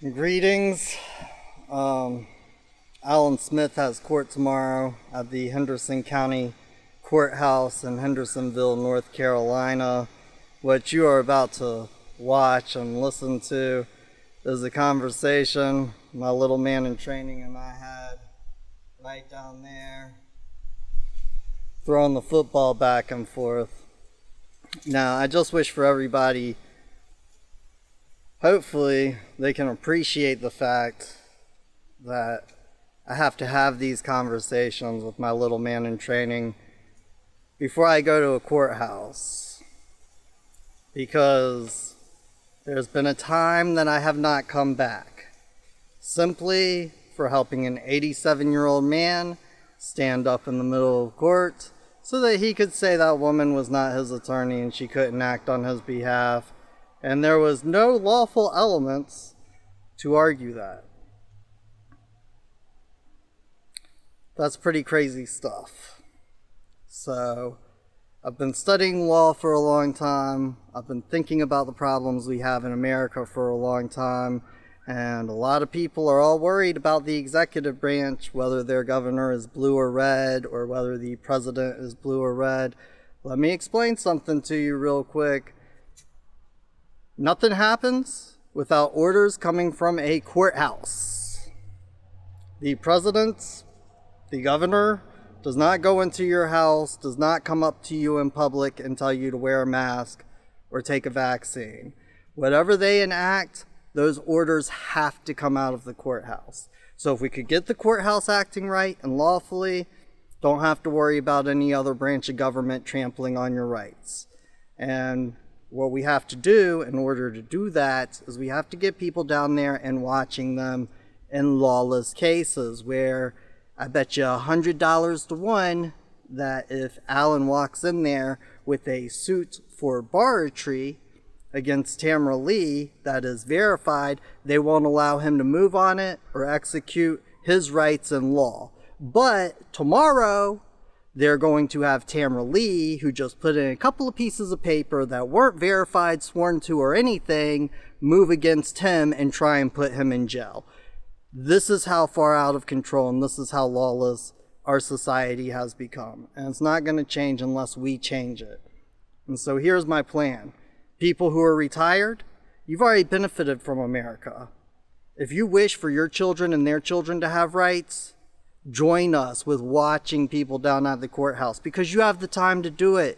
Greetings. Allan Smith has court tomorrow at the Henderson County Courthouse in Hendersonville, North Carolina. What you are about to watch and listen to is a conversation my little man in training and I had right down there, throwing the football back and forth. Now, I just wish for everybody, hopefully they can appreciate the fact that I have to have these conversations with my little man in training before I go to a courthouse, because there's been a time that I have not come back simply for helping an 87-year-old man stand up in the middle of court so that he could say that woman was not his attorney and she couldn't act on his behalf, and there was no lawful elements to argue that. That's pretty crazy stuff. So, I've been studying law for a long time. I've been thinking about the problems we have in America for a long time. And a lot of people are all worried about the executive branch, whether their governor is blue or red, or whether the president is blue or red. Let me explain something to you real quick. Nothing happens without orders coming from a courthouse. The president, the governor, does not go into your house, does not come up to you in public and tell you to wear a mask or take a vaccine. Whatever they enact, those orders have to come out of the courthouse. So if we could get the courthouse acting right and lawfully, don't have to worry about any other branch of government trampling on your rights. And what we have to do in order to do that is we have to get people down there and watching them in lawless cases where I bet you $100 to one that if Allan walks in there with a suit for barratry against Tamara Lee that is verified, they won't allow him to move on it or execute his rights in law. But tomorrow, they're going to have Tamara Lee, who just put in a couple of pieces of paper that weren't verified, sworn to, or anything, move against him and try and put him in jail. This is how far out of control and this is how lawless our society has become. And it's not going to change unless we change it. And so here's my plan. People who are retired, you've already benefited from America. If you wish for your children and their children to have rights, join us with watching people down at the courthouse because you have the time to do it.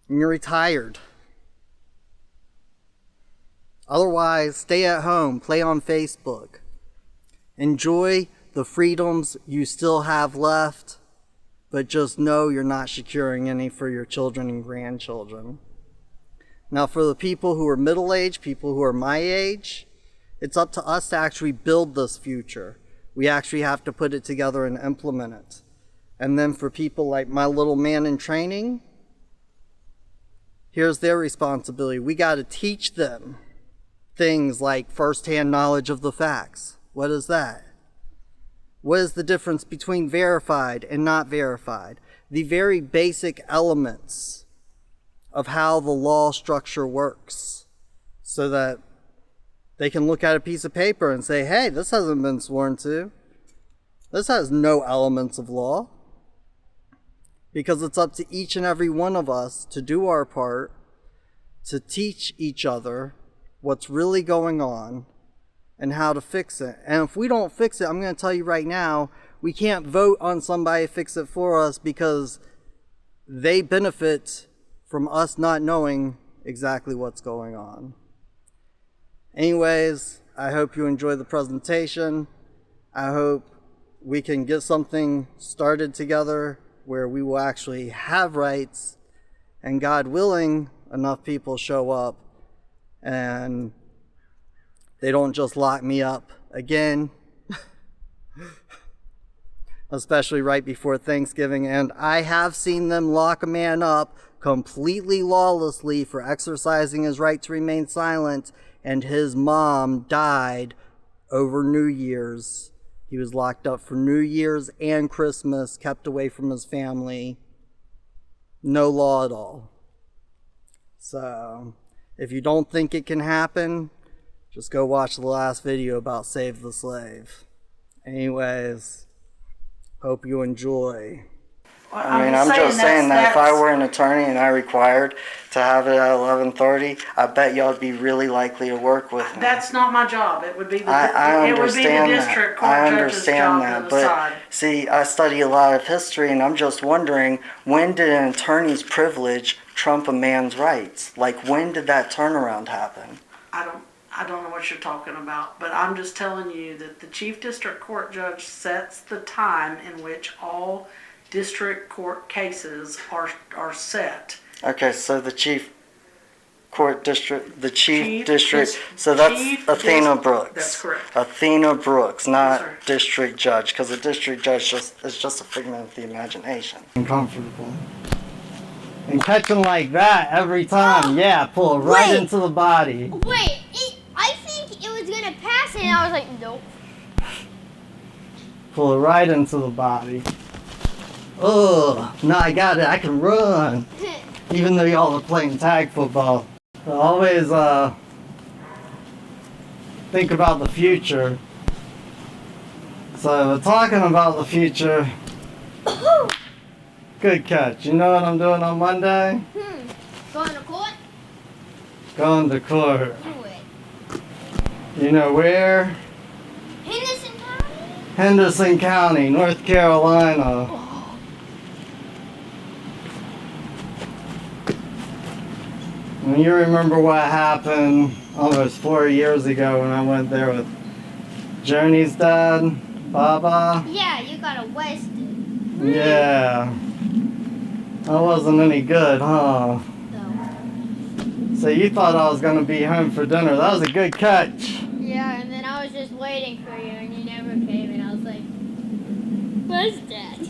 And you're retired. Otherwise, stay at home, play on Facebook. Enjoy the freedoms you still have left, but just know you're not securing any for your children and grandchildren. Now, for the people who are middle-aged, people who are my age, it's up to us to actually build this future. We actually have to put it together and implement it. And then for people like my little man in training, here's their responsibility. We got to teach them things like first-hand knowledge of the facts. What is that? What is the difference between verified and not verified? The very basic elements of how the law structure works so that they can look at a piece of paper and say, hey, this hasn't been sworn to. This has no elements of law. Because it's up to each and every one of us to do our part to teach each other what's really going on and how to fix it. And if we don't fix it, I'm going to tell you right now, we can't vote on somebody to fix it for us because they benefit from us not knowing exactly what's going on. Anyways, I hope you enjoy the presentation. I hope we can get something started together where we will actually have rights, and God willing, enough people show up and they don't just lock me up again, especially right before Thanksgiving. And I have seen them lock a man up completely lawlessly for exercising his right to remain silent, and his mom died over New Year's. He was locked up for New Year's and Christmas, kept away from his family. No law at all. So, if you don't think it can happen, Just go watch the last video about Save the Slave. Anyways, hope you enjoy. I'm just saying that if I were an attorney and I required to have it at 11:30, I bet y'all'd be really likely to work with me. That's not my job. It would be the, I it would be the district court judge's job to decide. But see, I study a lot of history, and I'm just wondering, when did an attorney's privilege trump a man's rights? Like, when did that turnaround happen? I don't know what you're talking about, but I'm just telling you that the chief district court judge sets the time in which all district court cases are set. Okay, so the chief district, so that's Athena Brooks. That's correct. Athena Brooks, not Yes, district judge, because the district judge is just a figment of the imagination. Uncomfortable. And catching like that every time, yeah, pull it right into the body. Wait, I think it was gonna pass and I was like, nope. Pull it right into the body. Oh, now I got it. I can run. Even though y'all are playing tag football. I always think about the future. So, talking about the future. Good catch. You know what I'm doing on Monday? Going to court? Going to court. Do it. You know where? Henderson County? Henderson County, North Carolina. And you remember what happened almost 4 years ago when I went there with Journey's dad, Baba? Yeah, you got arrested. Yeah. That wasn't any good, huh? No. So you thought I was going to be home for dinner. That was a good catch. Yeah, and then I was just waiting for you and you never came and I was like, where's Dad?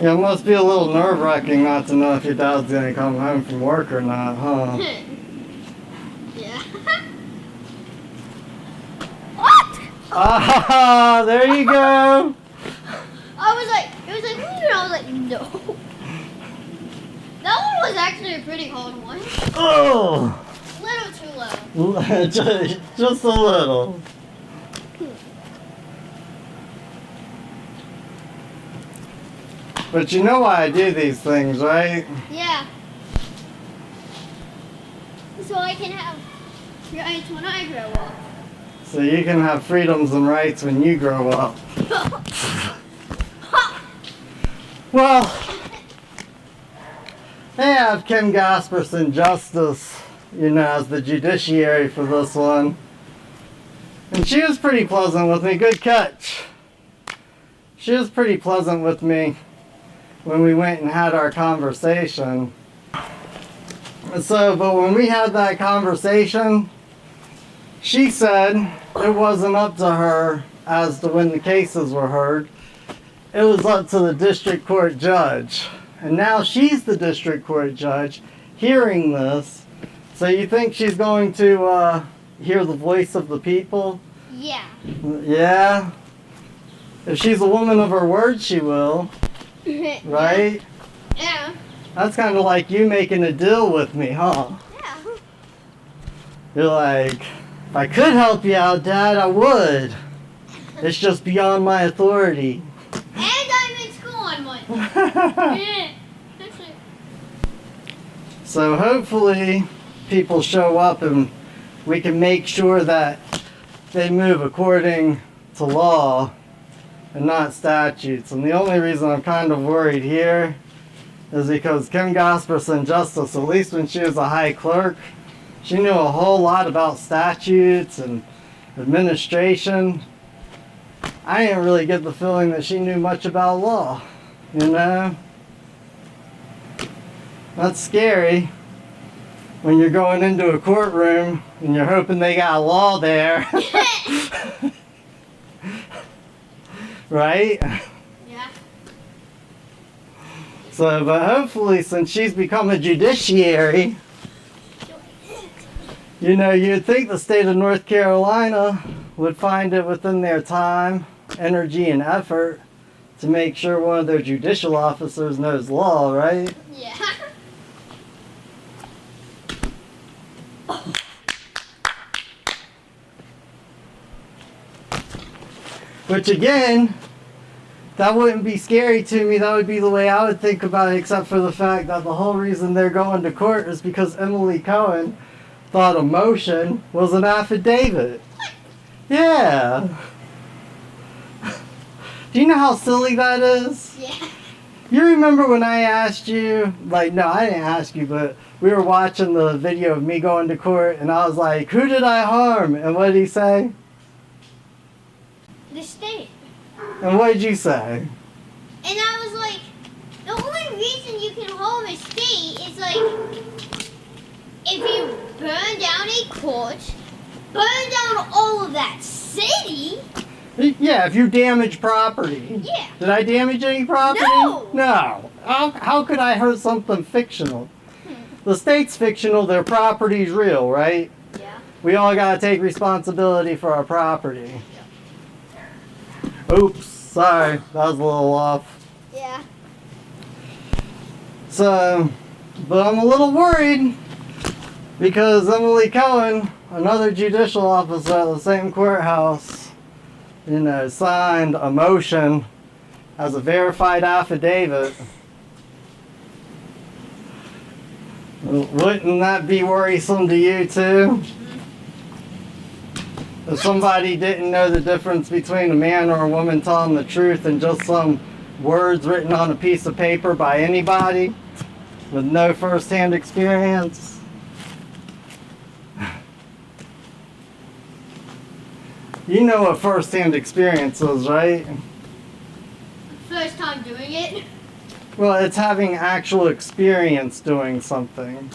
Yeah, it must be a little nerve-wracking not to know if your dad's going to come home from work or not, huh? Yeah. What? Ah, there you go. I was like, it was like, and I was like, no. That one was actually a pretty hard one. Oh. A little too low. Just a little. But you know why I do these things, right? Yeah. So I can have rights when I grow up. So you can have freedoms and rights when you grow up. Well, they have Kim Gasperson Justice, as the judiciary for this one. And she was pretty pleasant with me. Good catch. She was pretty pleasant with me when we went and had our conversation. So, but when we had that conversation, she said it wasn't up to her as to when the cases were heard. It was up to the district court judge. And now she's the district court judge hearing this. So you think she's going to hear the voice of the people? Yeah. Yeah? If she's a woman of her word, she will. Right? Yeah. That's kind of like you making a deal with me, huh? Yeah. You're like, if I could help you out, Dad, I would. It's just beyond my authority. And I'm in school on Monday. Yeah. That's it. So hopefully people show up and we can make sure that they move according to law and not statutes. And the only reason I'm kind of worried here is because Kim Gasperson Justice, at least when she was a high clerk, she knew a whole lot about statutes and administration. I didn't really get the feeling that she knew much about law, That's scary when you're going into a courtroom and you're hoping they got law there. Right? Yeah. So, but hopefully, since she's become a judiciary, you'd think the state of North Carolina would find it within their time, energy, and effort to make sure one of their judicial officers knows law, right? Yeah. Which again, that wouldn't be scary to me. That would be the way I would think about it, except for the fact that the whole reason they're going to court is because Emily Cohen thought a motion was an affidavit. Yeah. Do you know how silly that is? Yeah. You remember when I asked you, like, no, I didn't ask you, but we were watching the video of me going to court, and I was like, who did I harm? And what did he say? The state. And what did you say? And I was like, the only reason you can harm a state is like, if you burn down a court, burn down all of that city. Yeah, if you damage property. Yeah. Did I damage any property? No. No. How could I hurt something fictional? The state's fictional, their property's real, right? Yeah. We all gotta take responsibility for our property. Oops, sorry, that was a little off. Yeah. So, but I'm a little worried because Emily Cohen, another judicial officer at the same courthouse, signed a motion as a verified affidavit. Wouldn't that be worrisome to you too? If somebody didn't know the difference between a man or a woman telling the truth and just some words written on a piece of paper by anybody with no first-hand experience. You know what first-hand experience is, right? First time doing it. Well, it's having actual experience doing something.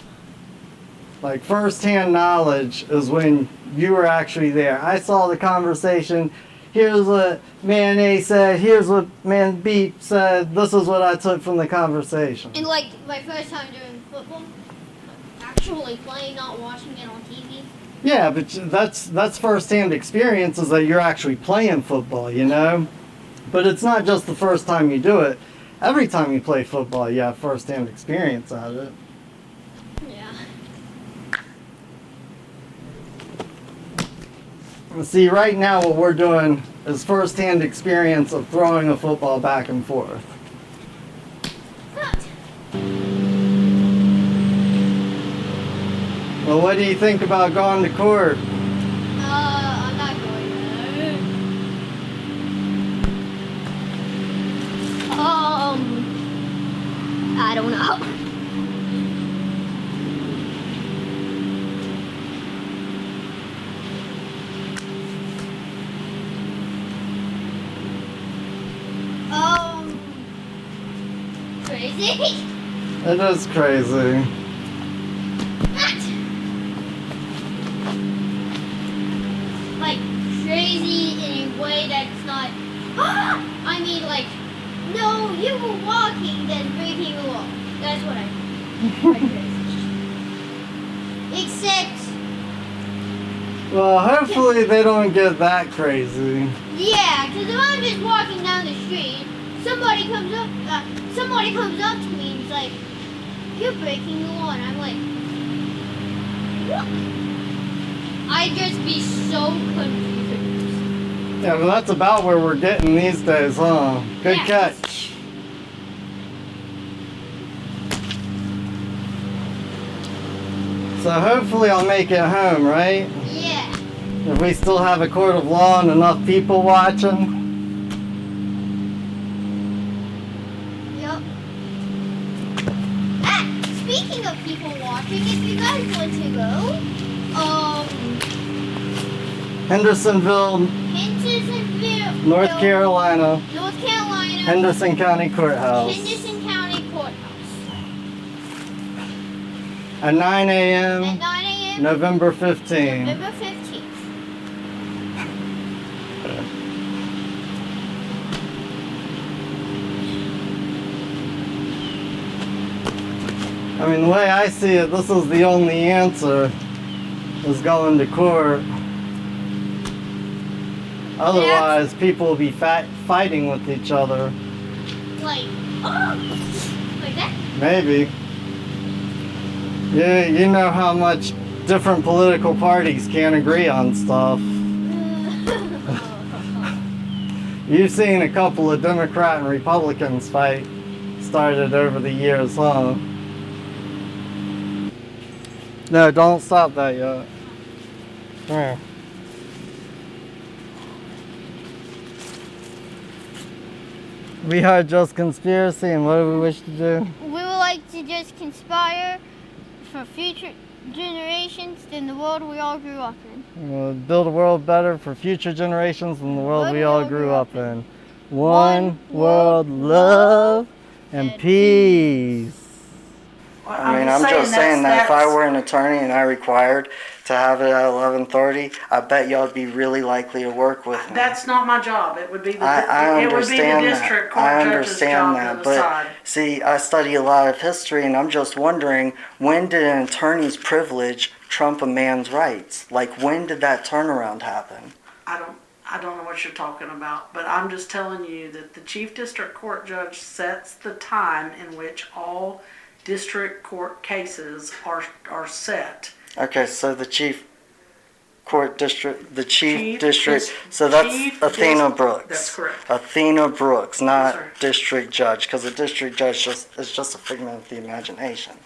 Like first-hand knowledge is when you were actually there. I saw the conversation. Here's what man A said. Here's what man B said. This is what I took from the conversation. And like my first time doing football, actually playing, not watching it on TV. Yeah, but that's first-hand experience is that you're actually playing football, you know? But it's not just the first time you do it. Every time you play football, you have first-hand experience at it. Yeah. See, right now what we're doing is first-hand experience of throwing a football back and forth. But Well, what do you think about going to court? I'm not going there. I don't know. Crazy. It is crazy. What? Like crazy in a way that's not. I mean, like, no, you were walking, then breaking the law. That's what I mean. Like crazy. Except, Well, hopefully they don't get that crazy. yeah, because if I'm just walking down the street, somebody comes up to me and is like, "You're breaking the law," and I'm like, "What?" I'd just be so confused. Yeah, but that's about where we're getting these days, huh? Good Yeah. catch. So hopefully I'll make it home, right? Yeah. If we still have a court of law and enough people watching. Yep. Speaking of people watching, if you guys want to go, Hendersonville, Hendersonville, North Carolina, North Carolina, Henderson County Courthouse. Henderson County Courthouse. At 9 a.m. At 9 a.m. November 15. November 15th. I mean, the way I see it, this is the only answer, is going to court. Otherwise, people will be fighting with each other. Like that? Maybe. Yeah, you know how much different political parties can't agree on stuff. You've seen a couple of Democrat and Republicans fight started over the years, huh? No, don't stop that yet. Come here. We are just conspiracy, and what do we wish to do? We would like to just conspire for future generations than the world we all grew up in. We'll build a world better for future generations than the world we all grew up in. One world, love, and peace. Well, I mean, I'm just saying that if I were an attorney and I required to have it at 11:30, I bet y'all'd be really likely to work with me. That's not my job. It would be the I it would be the understand district that. court I judge's understand job that, to but decide. see, I study a lot of history, and I'm just wondering, when did an attorney's privilege trump a man's rights? Like, when did that turnaround happen? I don't know what you're talking about, but I'm just telling you that the chief district court judge sets the time in which all district court cases are set. Okay, so the chief district, so Chief that's Athena Brooks. That's correct. Athena Brooks, not Yes, sir. district judge, because a district judge is just a figment of the imagination.